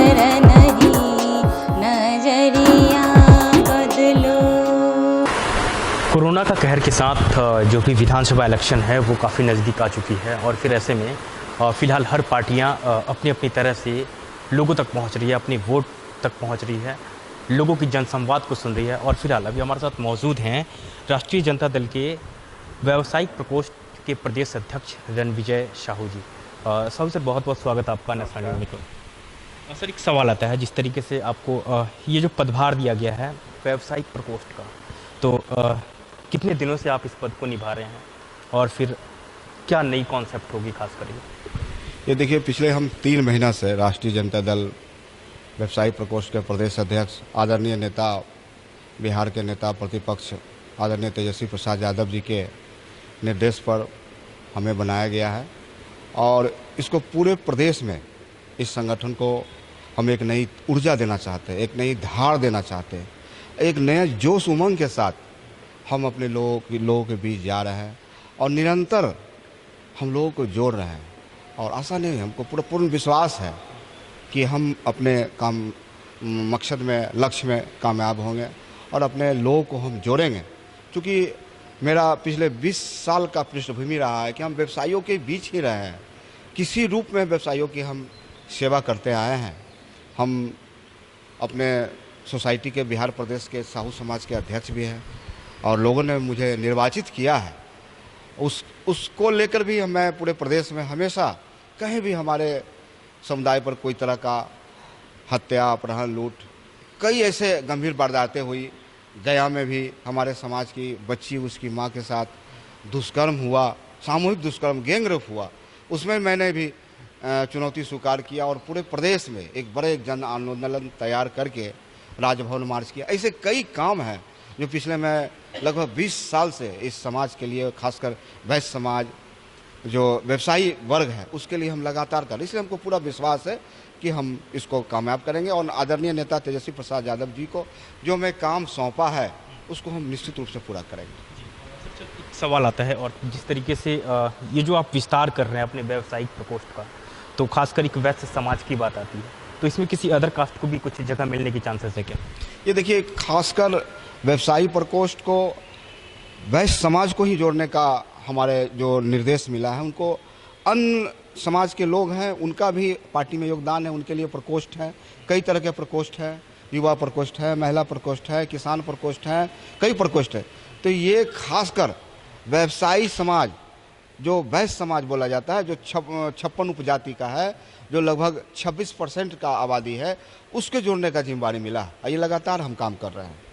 नजर नहीं, नजरिया बदलो। कोरोना का कहर के साथ जो भी विधानसभा इलेक्शन है वो काफ़ी नज़दीक आ चुकी है और फिर ऐसे में फ़िलहाल हर पार्टियां अपनी अपनी तरह से लोगों तक पहुंच रही है, अपनी वोट तक पहुंच रही है, लोगों की जनसंवाद को सुन रही है। और फिलहाल अभी हमारे साथ मौजूद हैं राष्ट्रीय जनता दल के व्यावसायिक प्रकोष्ठ के प्रदेश अध्यक्ष रणविजय साहू जी। साहू सर, बहुत बहुत स्वागत आपका नेशनल न्यूज़ में। सर, एक सवाल आता है, जिस तरीके से आपको ये जो पदभार दिया गया है व्यावसायिक प्रकोष्ठ का, तो कितने दिनों से आप इस पद को निभा रहे हैं और फिर क्या नई कॉन्सेप्ट होगी खास कर ये देखिए, पिछले हम 3 महीना से राष्ट्रीय जनता दल व्यवसायिक प्रकोष्ठ के प्रदेश अध्यक्ष आदरणीय नेता, बिहार के नेता प्रतिपक्ष आदरणीय तेजस्वी प्रसाद यादव जी के निर्देश पर हमें बनाया गया है और इसको पूरे प्रदेश में इस संगठन को हम एक नई ऊर्जा देना चाहते हैं, एक नई धार देना चाहते हैं, एक नया जोश उमंग के साथ हम अपने लोगों के बीच जा रहे हैं और निरंतर हम लोगों को जोड़ रहे हैं। और आशा नहीं, हमको पूर्ण विश्वास है कि हम अपने काम मकसद में, लक्ष्य में कामयाब होंगे और अपने लोगों को हम जोड़ेंगे। क्योंकि मेरा पिछले 20 साल का पृष्ठभूमि रहा है कि हम व्यवसायियों के बीच ही रहे हैं, किसी रूप में व्यवसायियों की हम सेवा करते आए हैं। हम अपने सोसाइटी के बिहार प्रदेश के साहू समाज के अध्यक्ष भी हैं और लोगों ने मुझे निर्वाचित किया है। उसको लेकर भी मैं पूरे प्रदेश में हमेशा कहीं भी हमारे समुदाय पर कोई तरह का हत्या, अपहरण, लूट, कई ऐसे गंभीर वारदातें हुई। गया में भी हमारे समाज की बच्ची, उसकी मां के साथ दुष्कर्म हुआ, सामूहिक दुष्कर्म, गैंगरेप हुआ। उसमें मैंने भी चुनौती स्वीकार किया और पूरे प्रदेश में एक बड़े जन आंदोलन तैयार करके राजभवन मार्च किया। ऐसे कई काम हैं जो पिछले मैं लगभग 20 साल से इस समाज के लिए, खासकर वैश्य समाज जो व्यवसायी वर्ग है उसके लिए हम लगातार कर, इसलिए हमको पूरा विश्वास है कि हम इसको कामयाब करेंगे और आदरणीय नेता तेजस्वी प्रसाद यादव जी को जो मैं काम सौंपा है उसको हम निश्चित रूप से पूरा करेंगे। एक सवाल आता है, और जिस तरीके से ये जो आप विस्तार कर रहे हैं अपने व्यावसायिक प्रकोष्ठ का, तो खासकर एक वैश्य समाज की बात आती है, तो इसमें किसी अदर कास्ट को भी कुछ जगह मिलने के चांसेस है क्या? ये देखिए, खासकर व्यवसायी प्रकोष्ठ को वैश्य समाज को ही जोड़ने का हमारे जो निर्देश मिला है, उनको अन्य समाज के लोग हैं उनका भी पार्टी में योगदान है, उनके लिए प्रकोष्ठ है, कई तरह के प्रकोष्ठ है, युवा प्रकोष्ठ है, महिला प्रकोष्ठ है, किसान प्रकोष्ठ है, कई प्रकोष्ठ है। तो ये खासकर व्यवसायी समाज, जो वैश्य समाज बोला जाता है, जो 56 उपजाति का है, जो लगभग 26% का आबादी है, उसके जोड़ने का जिम्मेदारी मिला। ये लगातार हम काम कर रहे हैं।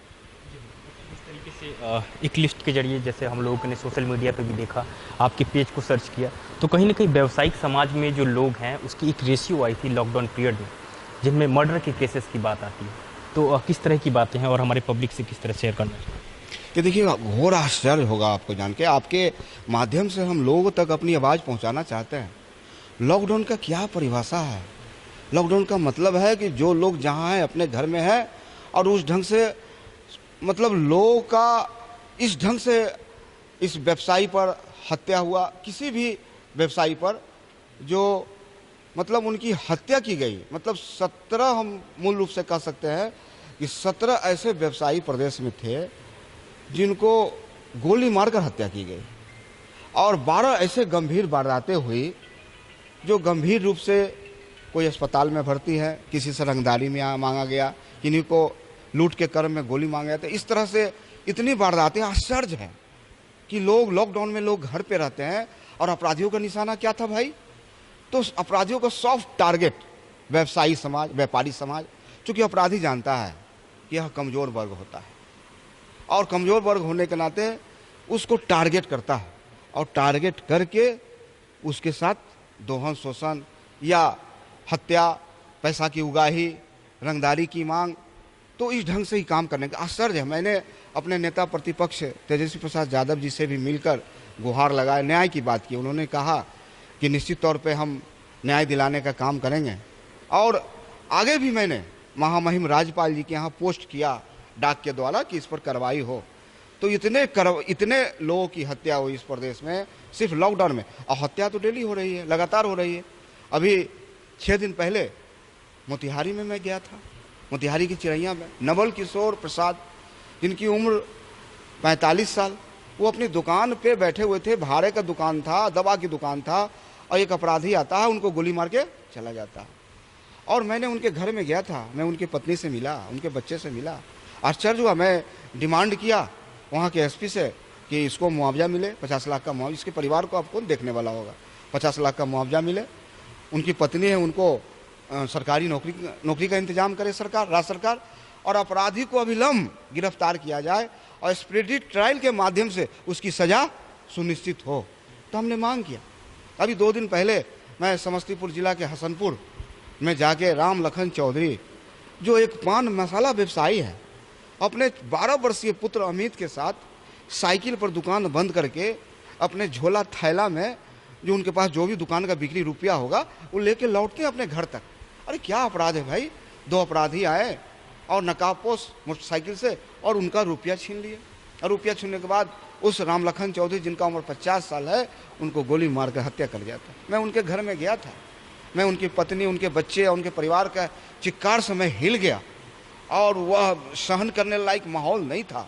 एक लिस्ट के जरिए, जैसे हम लोगों ने सोशल मीडिया पे भी देखा, आपके पेज को सर्च किया, तो कहीं ना कहीं व्यावसायिक समाज में जो लोग हैं उसकी एक रेशियो आई थी लॉकडाउन पीरियड में, जिनमें मर्डर के केसेस की बात आती है। तो किस तरह की बातें हैं और हमारे पब्लिक से किस तरह शेयर करना चाहिए? कि देखिए, घोर आश्चर्य होगा आपको जान के, आपके माध्यम से हम लोगों तक अपनी आवाज़ पहुँचाना चाहते हैं। लॉकडाउन का क्या परिभाषा है? लॉकडाउन का मतलब है कि जो लोग जहाँ हैं अपने घर में है और उस ढंग से, मतलब लोगों का इस ढंग से इस व्यवसायी पर हत्या हुआ, किसी भी व्यवसायी पर जो मतलब उनकी हत्या की गई, मतलब 17 हम मूल रूप से कह सकते हैं कि 17 ऐसे व्यवसायी प्रदेश में थे जिनको गोली मारकर हत्या की गई और 12 ऐसे गंभीर वारदातें हुई जो गंभीर रूप से कोई अस्पताल में भर्ती है, किसी से रंगदारी में मांगा गया, किन्हीं को लूट के क्रम में गोली मांगा गया। तो इस तरह से इतनी वारदातें, आश्चर्य है कि लोग लॉकडाउन में लोग घर पे रहते हैं और अपराधियों का निशाना क्या था भाई? तो अपराधियों का सॉफ्ट टारगेट व्यवसायी समाज, व्यापारी समाज, क्योंकि अपराधी जानता है कि यह कमज़ोर वर्ग होता है और कमज़ोर वर्ग होने के नाते उसको टारगेट करता है और टारगेट करके उसके साथ दोहन, शोषण या हत्या, पैसा की उगाही, रंगदारी की मांग, तो इस ढंग से ही काम करने का आश्चर्य है। मैंने अपने नेता प्रतिपक्ष तेजस्वी प्रसाद यादव जी से भी मिलकर गुहार लगाए, न्याय की बात की। उन्होंने कहा कि निश्चित तौर पे हम न्याय दिलाने का काम करेंगे और आगे भी मैंने महामहिम राज्यपाल जी के यहाँ पोस्ट किया डाक के द्वारा कि इस पर कार्रवाई हो। तो इतने लोगों की हत्या हुई इस प्रदेश में सिर्फ लॉकडाउन में, और हत्या तो डेली हो रही है, लगातार हो रही है। अभी 6 दिन पहले मोतिहारी में मैं गया था, मोतिहारी की चिड़ैया में नवल किशोर प्रसाद, जिनकी उम्र 45 साल, वो अपनी दुकान पे बैठे हुए थे, भाड़े का दुकान था, दवा की दुकान था, और एक अपराधी आता है, उनको गोली मार के चला जाता है। और मैंने उनके घर में गया था, मैं उनकी पत्नी से मिला, उनके बच्चे से मिला, आश्चर्य हुआ। मैं डिमांड किया वहाँ के एसपी से कि इसको मुआवजा मिले, 50 लाख का मुआवजा, इसके परिवार को अब कौन देखने वाला होगा, 50 लाख का मुआवजा मिले। उनकी पत्नी है, उनको सरकारी नौकरी का इंतजाम करे सरकार, राज्य सरकार, और अपराधी को अविलंब गिरफ्तार किया जाए और एक्सपीडिट ट्रायल के माध्यम से उसकी सजा सुनिश्चित हो। तो हमने मांग किया। अभी 2 दिन पहले मैं समस्तीपुर जिला के हसनपुर में जाके राम लखन चौधरी, जो एक पान मसाला व्यवसायी है, अपने 12 वर्षीय पुत्र अमित के साथ साइकिल पर दुकान बंद करके अपने झोला थैला में जो उनके पास जो भी दुकान का बिक्री रुपया होगा वो लेके लौटते हैं अपने घर तक। अरे क्या अपराध है भाई, 2 अपराधी आए और नकाबपोश मोटरसाइकिल से और उनका रुपया छीन लिए, और रुपया छीनने के बाद उस रामलखन चौधरी जिनका उम्र 50 साल है, उनको गोली मार कर हत्या कर दिया था। मैं उनके घर में गया था, मैं उनकी पत्नी, उनके बच्चे और उनके परिवार का चिक्कार से मैं हिल गया, और वह सहन करने लायक माहौल नहीं था।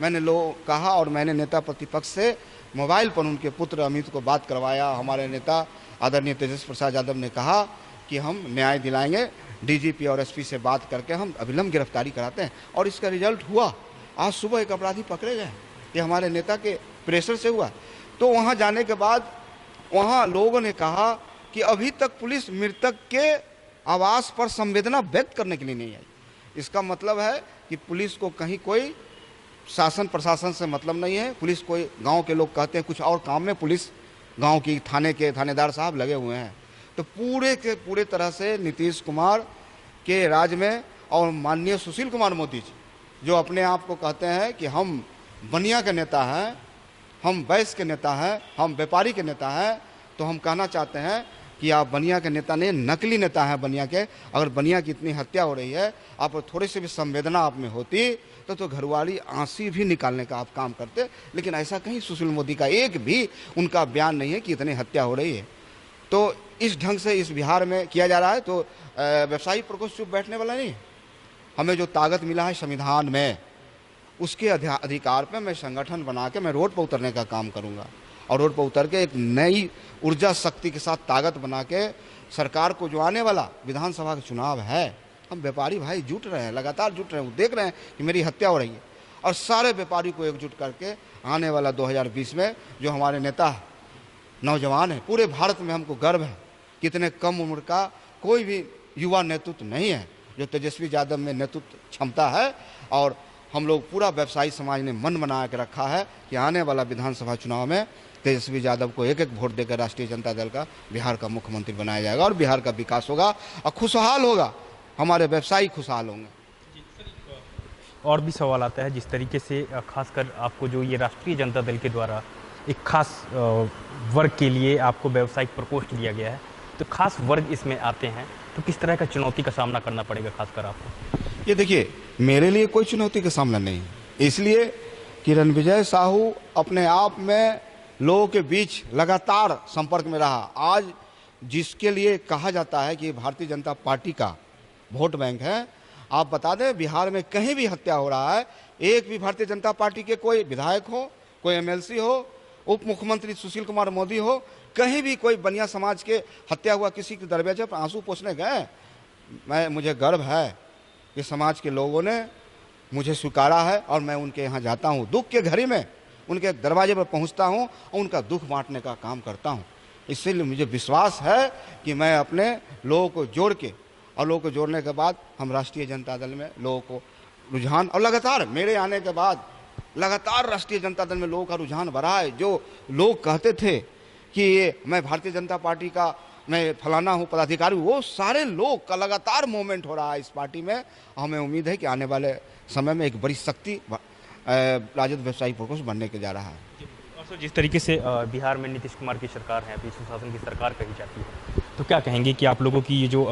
मैंने कहा और मैंने नेता प्रतिपक्ष से मोबाइल पर उनके पुत्र अमित को बात करवाया। हमारे नेता आदरणीय तेजस्वी प्रसाद यादव ने कहा कि हम न्याय दिलाएंगे, डीजीपी और एसपी से बात करके हम अविलंब गिरफ्तारी कराते हैं, और इसका रिजल्ट हुआ। आज सुबह एक अपराधी पकड़े गए, ये हमारे नेता के प्रेशर से हुआ। तो वहाँ जाने के बाद वहाँ लोगों ने कहा कि अभी तक पुलिस मृतक के आवास पर संवेदना व्यक्त करने के लिए नहीं आई। इसका मतलब है कि पुलिस को कहीं कोई शासन प्रशासन से मतलब नहीं है। पुलिस कोई, गांव के लोग कहते हैं कुछ और काम में पुलिस गांव की थाने के थानेदार साहब लगे हुए हैं। तो पूरे के पूरे तरह से नीतीश कुमार के राज में और माननीय सुशील कुमार मोदी जी, जो अपने आप को कहते हैं कि हम बनिया के नेता हैं, हम वैश्य के नेता हैं, हम व्यापारी के नेता हैं, तो हम कहना चाहते हैं कि आप बनिया के नेता नहीं, नकली नेता हैं बनिया के। अगर बनिया की इतनी हत्या हो रही है, आप थोड़ी सी भी संवेदना आप में होती तो घरवाली आंसी भी निकालने का आप काम करते। लेकिन ऐसा कहीं सुशील मोदी का एक भी उनका बयान नहीं है कि इतनी हत्या हो रही है। तो इस ढंग से इस बिहार में किया जा रहा है। तो व्यवसायी प्रकोष्ठ चुप बैठने वाला नहीं है। हमें जो ताकत मिला है संविधान में, उसके अधिकार पे मैं संगठन बना के मैं रोड पर उतरने का काम करूंगा, और रोड पर उतर के एक नई ऊर्जा शक्ति के साथ ताकत बना के सरकार को, जो आने वाला विधानसभा का चुनाव है, हम व्यापारी भाई जुट रहे हैं, लगातार जुट रहे हैं। वो देख रहे हैं कि मेरी हत्या हो रही है, और सारे व्यापारी को एकजुट करके आने वाला 2020 में जो हमारे नेता नौजवान है, पूरे भारत में हमको गर्व है कि इतने कम उम्र का कोई भी युवा नेतृत्व नहीं है जो तेजस्वी यादव में नेतृत्व क्षमता है। और हम लोग पूरा व्यवसायी समाज ने मन बना के रखा है कि आने वाला विधानसभा चुनाव में तेजस्वी यादव को एक वोट देकर राष्ट्रीय जनता दल का बिहार का मुख्यमंत्री बनाया जाएगा, और बिहार का विकास होगा और खुशहाल होगा, हमारे व्यवसायी खुशहाल होंगे। और भी सवाल आता है, जिस तरीके से खासकर आपको जो ये राष्ट्रीय जनता दल के द्वारा एक खास वर्ग के लिए आपको व्यावसायिक प्रकोष्ठ दिया गया है, तो खास वर्ग इसमें आते हैं, तो किस तरह का चुनौती का सामना करना पड़ेगा खासकर आपको? ये देखिए, मेरे लिए कोई चुनौती का सामना नहीं है, इसलिए कि रणविजय साहू अपने आप में लोगों के बीच लगातार संपर्क में रहा। आज जिसके लिए कहा जाता है कि भारतीय जनता पार्टी का वोट बैंक है, आप बता दें बिहार में कहीं भी हत्या हो रहा है, एक भी भारतीय जनता पार्टी के कोई विधायक हो, कोई एमएलसी हो, उप मुख्यमंत्री सुशील कुमार मोदी हो, कहीं भी कोई बनिया समाज के हत्या हुआ किसी के दरवाजे पर आंसू पोंछने गए। मुझे गर्व है कि समाज के लोगों ने मुझे स्वीकारा है, और मैं उनके यहाँ जाता हूँ, दुख के घड़ी में उनके दरवाजे पर पहुँचता हूँ और उनका दुख बांटने का काम करता हूँ। इसीलिए मुझे विश्वास है कि मैं अपने लोगों को जोड़ के, और लोगों को जोड़ने के बाद हम राष्ट्रीय जनता दल में लोगों को रुझान, और लगातार मेरे आने के बाद लगातार राष्ट्रीय जनता दल में लोगों का रुझान बढ़ा है। जो लोग कहते थे कि ये मैं भारतीय जनता पार्टी का मैं फलाना हूँ पदाधिकारी, वो सारे लोग का लगातार मूवमेंट हो रहा है इस पार्टी में। हमें उम्मीद है कि आने वाले समय में एक बड़ी शक्ति राजद व्यवसायी प्रकोष्ठ बनने के जा रहा है। और जिस तरीके से बिहार में नीतीश कुमार की सरकार है, अभी सुशासन की सरकार कही जाती है, तो क्या कहेंगे कि आप लोगों की ये जो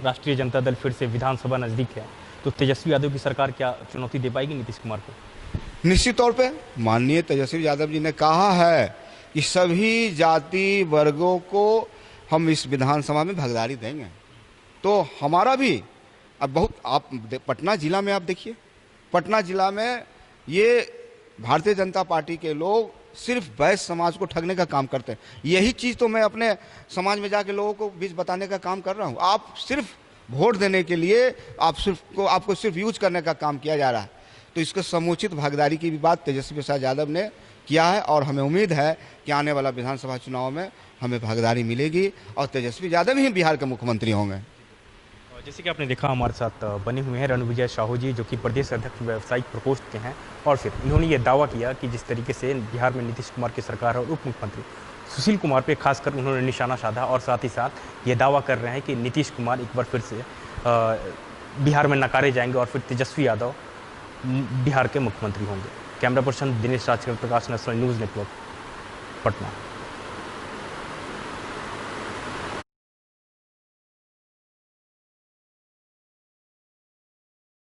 राष्ट्रीय जनता दल फिर से विधानसभा नज़दीक है, तो तेजस्वी यादव की सरकार क्या चुनौती दे पाएगी नीतीश कुमार को? निश्चित तौर पे माननीय तेजस्वी यादव जी ने कहा है कि सभी जाति वर्गों को हम इस विधानसभा में भागीदारी देंगे, तो हमारा भी अब बहुत आप पटना जिला में आप देखिए, पटना जिला में ये भारतीय जनता पार्टी के लोग सिर्फ वैश्य समाज को ठगने का काम करते हैं। यही चीज़ तो मैं अपने समाज में जाके लोगों को बीच बताने का काम कर रहा हूँ। आप सिर्फ वोट देने के लिए आपको सिर्फ यूज करने का काम किया जा रहा है। तो इसको समुचित भागीदारी की भी बात तेजस्वी प्रसाद यादव ने किया है और हमें उम्मीद है कि आने वाला विधानसभा चुनाव में हमें भागीदारी मिलेगी और तेजस्वी यादव ही बिहार के मुख्यमंत्री होंगे। जैसे कि आपने देखा हमारे साथ बने हुए हैं रणविजय साहू जी, जो कि प्रदेश अध्यक्ष व्यावसायिक प्रकोष्ठ के हैं, और फिर इन्होंने ये दावा किया कि जिस तरीके से बिहार में नीतीश कुमार की सरकार है और उप मुख्यमंत्री सुशील कुमार पे खासकर उन्होंने निशाना साधा, और साथ ही साथ ये दावा कर रहे हैं कि नीतीश कुमार एक बार फिर से बिहार में नकारे जाएंगे और फिर तेजस्वी यादव बिहार के मुख्यमंत्री होंगे। कैमरा पर्सन दिनेश राजकर, प्रकाश नेशनल न्यूज़ नेटवर्क, पटना।